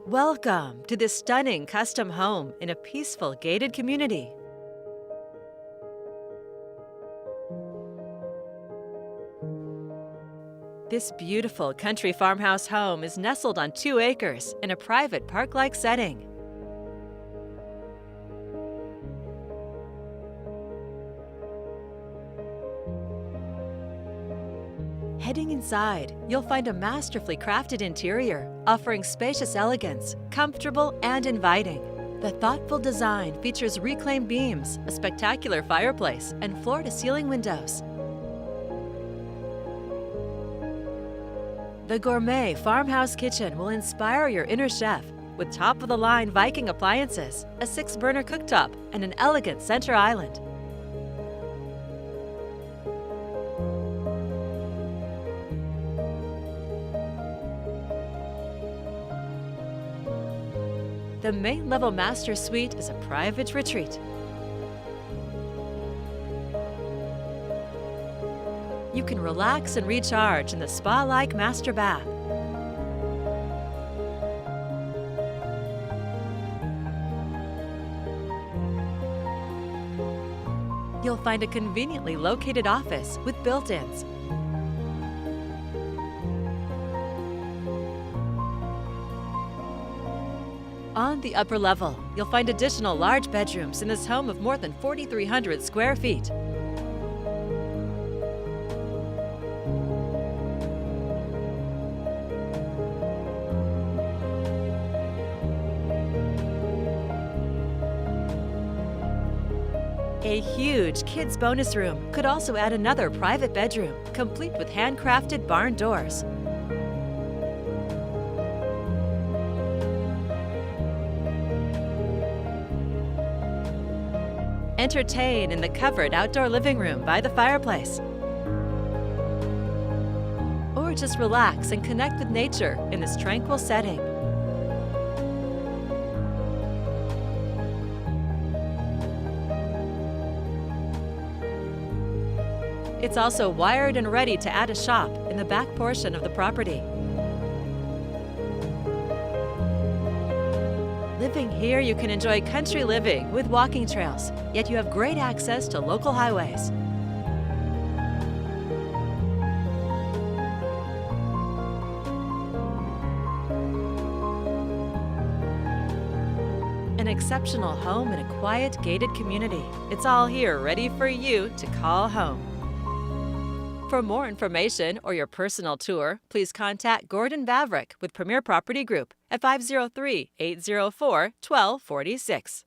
Welcome to this stunning custom home in a peaceful gated community. This beautiful country farmhouse home is nestled on 2 acres in a private park-like setting. Heading inside, you'll find a masterfully crafted interior, offering spacious elegance, comfortable and inviting. The thoughtful design features reclaimed beams, a spectacular fireplace, and floor-to-ceiling windows. The Gourmet farmhouse kitchen will inspire your inner chef with top-of-the-line Viking appliances, a 6-burner cooktop, and an elegant center island. The main-level master suite is a private retreat. You can relax and recharge in the spa-like master bath. You'll find a conveniently located office with built-ins. On the upper level, you'll find additional large bedrooms in this home of more than 4,300 square feet. A huge kids' bonus room could also add another private bedroom, complete with handcrafted barn doors. Entertain in the covered outdoor living room by the fireplace. Or just relax and connect with nature in this tranquil setting. It's also wired and ready to add a shop in the back portion of the property. Living here, you can enjoy country living with walking trails, yet you have great access to local highways. An exceptional home in a quiet, gated community. It's all here ready for you to call home. For more information or your personal tour, please contact Gordon Vavrek with Premier Property Group at 503-804-1246.